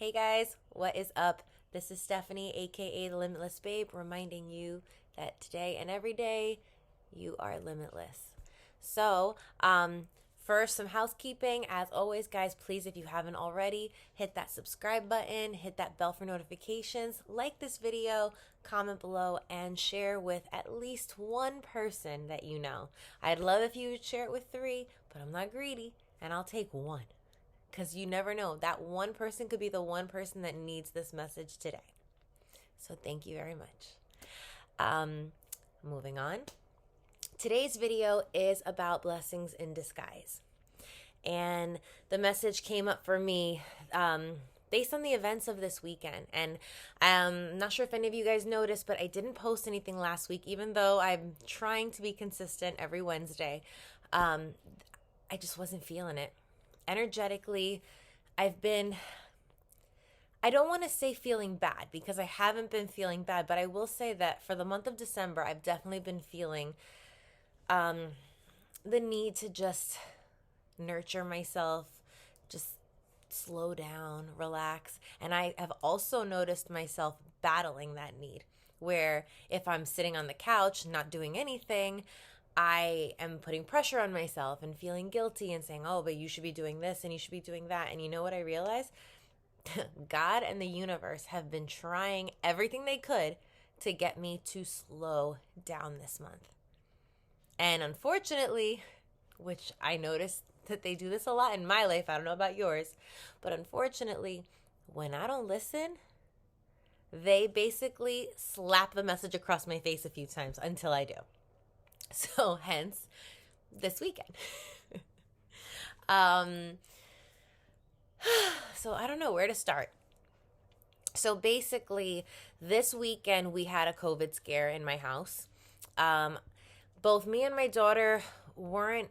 Hey guys, what is up? This is Stephanie, aka the Limitless Babe, reminding you that today and every day you are limitless. So, first, some housekeeping. As always, guys, please, if you haven't already, hit that subscribe button, hit that bell for notifications, like this video, comment below, and share with at least one person that you know. I'd love if you would share it with three, but I'm not greedy, and I'll take one because you never know. That one person could be the one person that needs this message today. So thank you very much. Um, Moving on. Today's video is about blessings in disguise. And the message came up for me based on the events of this weekend. And I'm not sure if any of you guys noticed, but I didn't post anything last week, even though I'm trying to be consistent every Wednesday. I just wasn't feeling it energetically. I don't want to say feeling bad because I haven't been feeling bad, but I will say that for the month of December, I've definitely been feeling the need to just nurture myself, just slow down, relax. And I have also noticed myself battling that need, where if I'm sitting on the couch not doing anything, I am putting pressure on myself and feeling guilty and saying, oh, but you should be doing this and you should be doing that. And you know what I realized? God and the universe have been trying everything they could to get me to slow down this month. And unfortunately, which I noticed that they do this a lot in my life, I don't know about yours, but unfortunately, when I don't listen, they basically slap the message across my face a few times until I do. So hence this weekend. So I don't know where to start. So basically this weekend we had a COVID scare in my house. Both me and my daughter weren't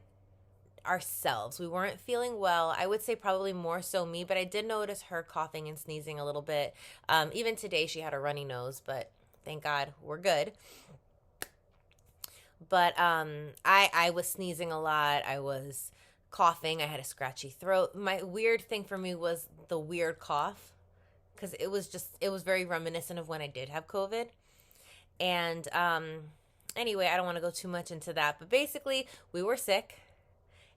ourselves. We weren't feeling well. I would say probably more so me, but I did notice her coughing and sneezing a little bit. Even today she had a runny nose, but thank God we're good. But I was sneezing a lot. I was coughing. I had a scratchy throat. My weird thing for me was the weird cough because it was very reminiscent of when I did have COVID. And anyway, I don't want to go too much into that. But basically, we were sick.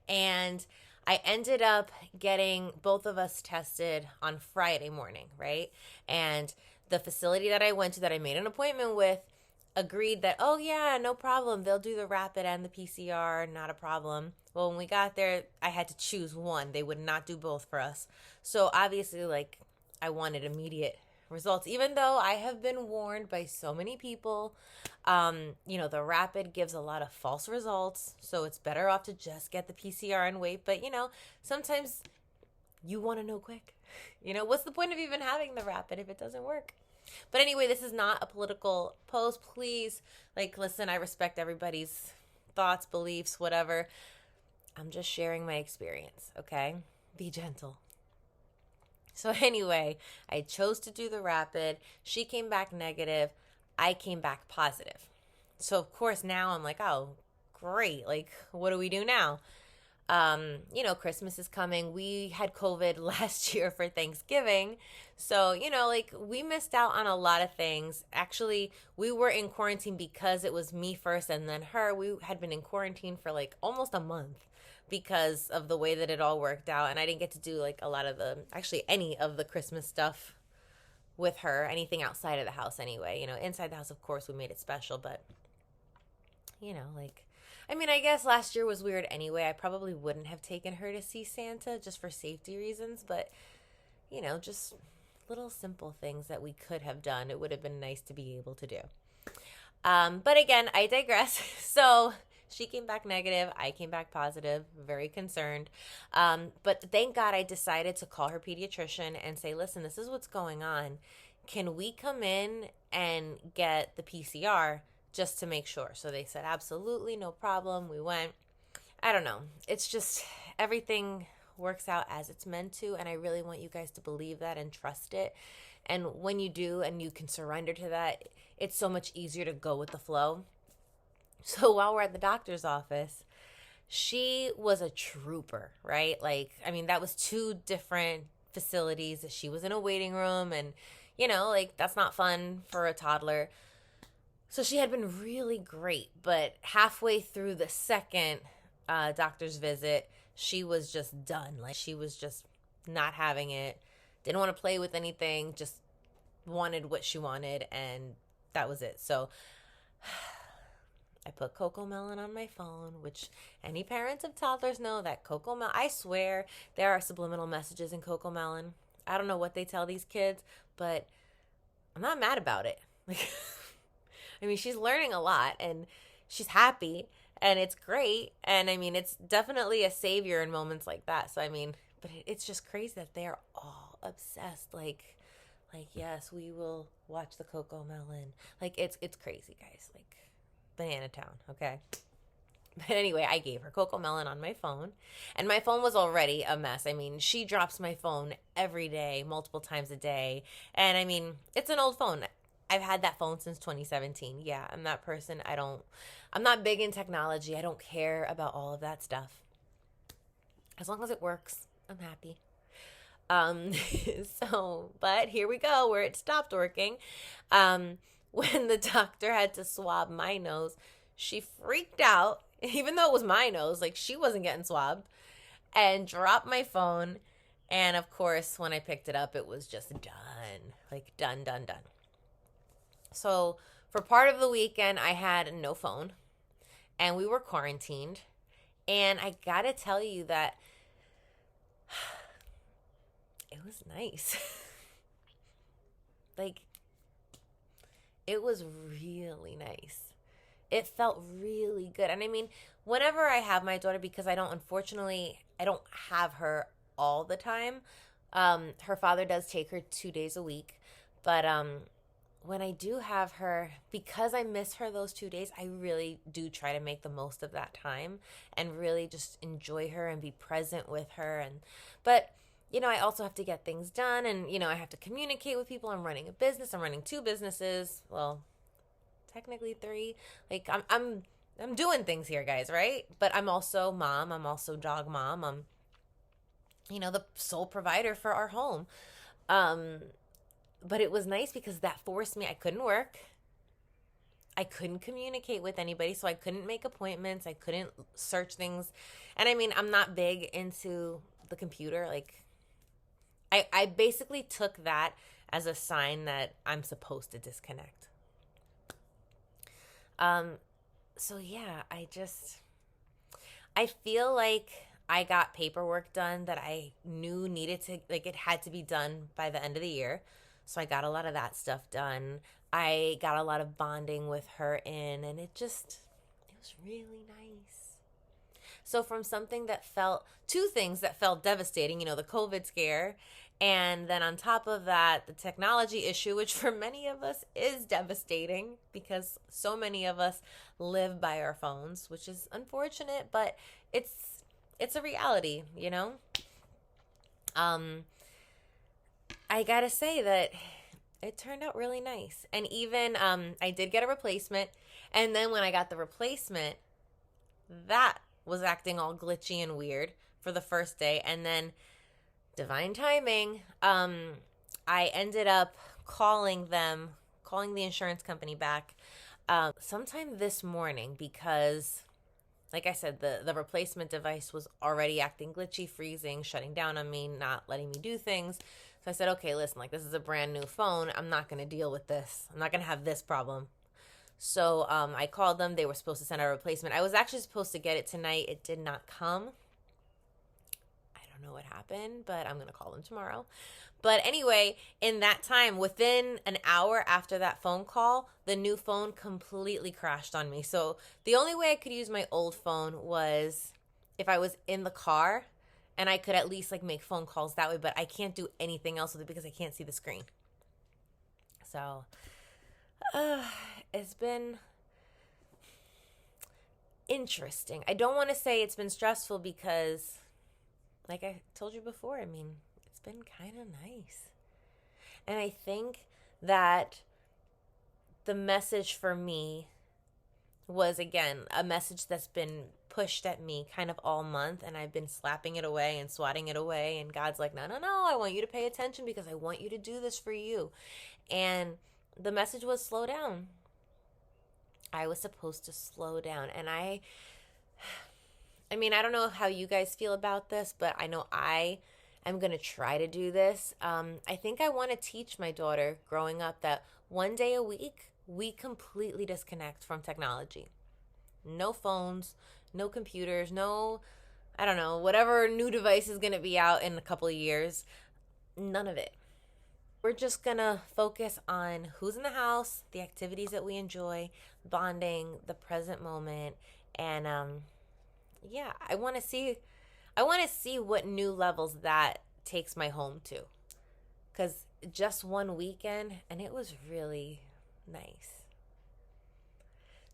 And I ended up getting both of us tested on Friday morning, right? And the facility that I went to that I made an appointment with agreed that, oh yeah, no problem. They'll do the rapid and the PCR, not a problem. Well, when we got there, I had to choose one. They would not do both for us. So obviously, like, I wanted immediate results, even though I have been warned by so many people. The rapid gives a lot of false results, so it's better off to just get the PCR and wait. But, sometimes you want to know quick. What's the point of even having the rapid if it doesn't work? But anyway, this is not a political post. Please, listen, I respect everybody's thoughts, beliefs, whatever. I'm just sharing my experience, okay? Be gentle. So anyway, I chose to do the rapid. She came back negative. I came back positive. So of course now I'm like, oh, great. What do we do now? Christmas is coming. We had COVID last year for Thanksgiving. So, we missed out on a lot of things. Actually, we were in quarantine because it was me first and then her. We had been in quarantine for almost a month because of the way that it all worked out. And I didn't get to do any of the Christmas stuff with her, anything outside of the house anyway. Inside the house, of course, we made it special, but, I guess last year was weird anyway. I probably wouldn't have taken her to see Santa just for safety reasons, but, just little simple things that we could have done. It would have been nice to be able to do. But again, I digress. So she came back negative. I came back positive, very concerned. But thank God I decided to call her pediatrician and say, listen, this is what's going on. Can we come in and get the PCR just to make sure? So they said, absolutely, no problem. We went. I don't know. It's just everything works out as it's meant to. And I really want you guys to believe that and trust it. And when you do and you can surrender to that, it's so much easier to go with the flow. So while we're at the doctor's office, she was a trooper, right? That was two different facilities. She was in a waiting room, and, like, that's not fun for a toddler. So she had been really great, but halfway through the second doctor's visit, she was just done. Like, she was just not having it, didn't want to play with anything, just wanted what she wanted, and that was it. So I put CoComelon on my phone, which any parents of toddlers know that CoComelon, I swear there are subliminal messages in CoComelon. I don't know what they tell these kids, but I'm not mad about it. Like, I mean, she's learning a lot, and she's happy, and it's great. And I mean, it's definitely a savior in moments like that. So I mean, but it's just crazy that they're all obsessed. Like yes, we will watch the CoComelon. Like it's crazy, guys. Like Banana Town. Okay. But anyway, I gave her CoComelon on my phone, and my phone was already a mess. I mean, she drops my phone every day, multiple times a day. And I mean, it's an old phone. I've had that phone since 2017. Yeah, I'm that person. I'm not big in technology. I don't care about all of that stuff. As long as it works, I'm happy. But here we go, where it stopped working. When the doctor had to swab my nose, she freaked out, even though it was my nose, like she wasn't getting swabbed, and dropped my phone. And of course, when I picked it up, it was just done. Like done. So for part of the weekend, I had no phone, and we were quarantined. And I gotta tell you that it was nice. Like, it was really nice. It felt really good. And I mean, whenever I have my daughter, because I don't have her all the time. Her father does take her 2 days a week. But when I do have her, because I miss her those 2 days, I really do try to make the most of that time and really just enjoy her and be present with her. But I also have to get things done, and I have to communicate with people. I'm running a business. I'm running 2 businesses. Well, technically 3. Like I'm doing things here, guys, right? But I'm also mom. I'm also dog mom. I'm the sole provider for our home. But it was nice because that forced me. I couldn't work. I couldn't communicate with anybody, so I couldn't make appointments. I couldn't search things. And I mean, I'm not big into the computer. Like, I basically took that as a sign that I'm supposed to disconnect. So yeah, I feel like I got paperwork done that I knew needed to, like, it had to be done by the end of the year. So I got a lot of that stuff done. I got a lot of bonding with her in, and it was really nice. So from two things that felt devastating, the COVID scare, and then on top of that, the technology issue, which for many of us is devastating because so many of us live by our phones, which is unfortunate, but it's a reality, I gotta say that it turned out really nice. And even I did get a replacement, and then when I got the replacement, that was acting all glitchy and weird for the first day. And then divine timing, I ended up calling the insurance company back sometime this morning because, like I said, the replacement device was already acting glitchy, freezing, shutting down on me, not letting me do things. So I said, okay, listen, like, this is a brand new phone. I'm not going to deal with this. I'm not going to have this problem. So I called them. They were supposed to send out a replacement. I was actually supposed to get it tonight. It did not come. I don't know what happened, but I'm going to call them tomorrow. But anyway, in that time, within an hour after that phone call, the new phone completely crashed on me. So the only way I could use my old phone was if I was in the car, and I could at least, like, make phone calls that way, but I can't do anything else with it because I can't see the screen. So it's been interesting. I don't want to say it's been stressful because, like I told you before, I mean, it's been kind of nice. And I think that the message for me was, again, a message that's been pushed at me kind of all month, and I've been slapping it away and swatting it away, and God's like, no, no, no, I want you to pay attention because I want you to do this for you. And the message was slow down. I was supposed to slow down. And I mean, I don't know how you guys feel about this, but I know I am going to try to do this. I think I want to teach my daughter growing up that one day a week, we completely disconnect from technology. No phones, no computers, no, I don't know, whatever new device is going to be out in a couple of years. None of it. We're just going to focus on who's in the house, the activities that we enjoy, bonding, the present moment. And yeah, I want to see what new levels that takes my home to. Cuz just one weekend and it was really nice.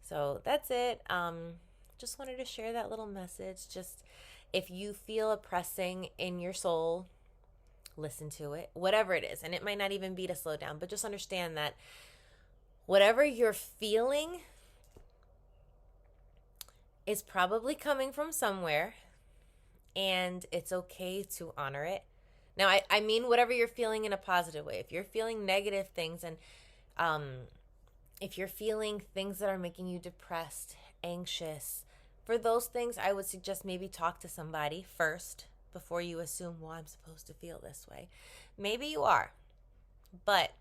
So that's it. Just wanted to share that little message. Just if you feel a pressing in your soul, listen to it, whatever it is. And it might not even be to slow down, but just understand that whatever you're feeling is probably coming from somewhere, and it's okay to honor it. Now, I mean whatever you're feeling in a positive way. If you're feeling negative things and if you're feeling things that are making you depressed, anxious, for those things, I would suggest maybe talk to somebody first before you assume, well, I'm supposed to feel this way. Maybe you are, but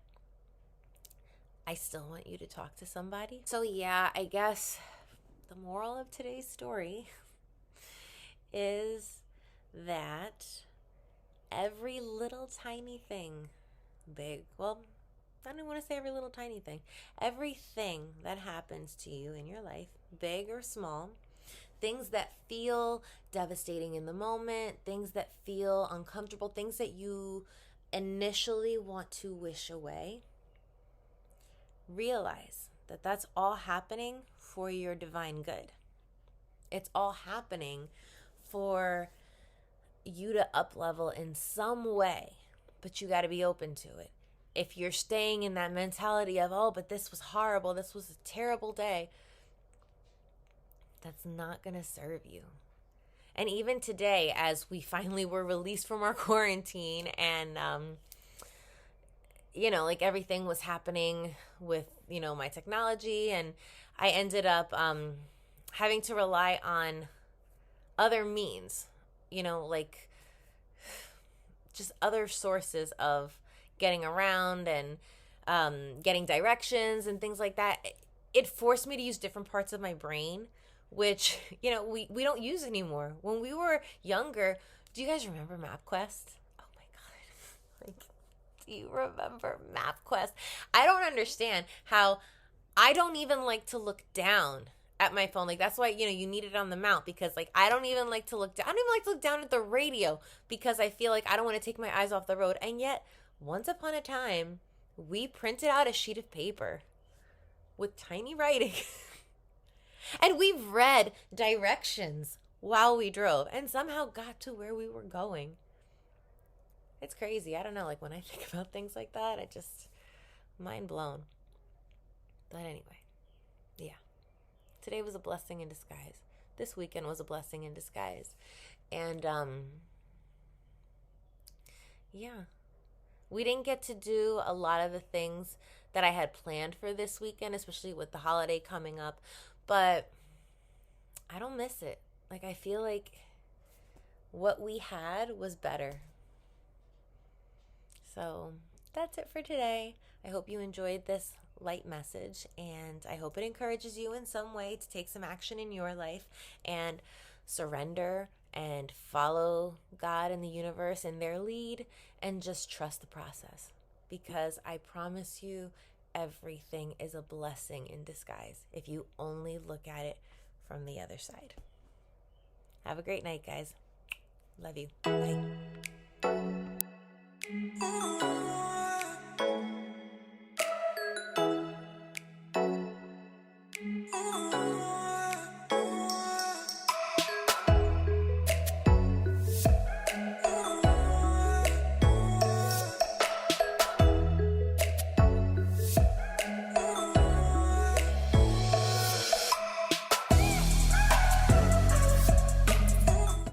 I still want you to talk to somebody. So yeah, I guess the moral of today's story is that every little tiny thing, I don't want to say every little tiny thing. Everything that happens to you in your life, big or small, things that feel devastating in the moment, things that feel uncomfortable, things that you initially want to wish away, realize that that's all happening for your divine good. It's all happening for you to up level in some way, but you got to be open to it. If you're staying in that mentality of, oh, but this was horrible, this was a terrible day, that's not going to serve you. And even today, as we finally were released from our quarantine and, like everything was happening with, my technology, and I ended up having to rely on other means, like just other sources of getting around and getting directions and things like that. It forced me to use different parts of my brain, which, we don't use anymore. When we were younger, do you guys remember MapQuest? Oh my God. Like, do you remember MapQuest? I don't understand how I don't even like to look down at my phone. Like, that's why, you need it on the mount, because like, I don't even like to look down. I don't even like to look down at the radio because I feel like I don't want to take my eyes off the road. And yet, once upon a time, we printed out a sheet of paper with tiny writing and we read directions while we drove and somehow got to where we were going. It's crazy. I don't know. Like, when I think about things like that, I just, mind blown. But anyway, yeah. Today was a blessing in disguise. This weekend was a blessing in disguise. And, yeah. We didn't get to do a lot of the things that I had planned for this weekend, especially with the holiday coming up. But I don't miss it. Like, I feel like what we had was better. So that's it for today. I hope you enjoyed this light message, and I hope it encourages you in some way to take some action in your life and surrender and follow God and the universe in their lead, and just trust the process, because I promise you everything is a blessing in disguise if you only look at it from the other side. Have a great night, guys. Love you. Bye.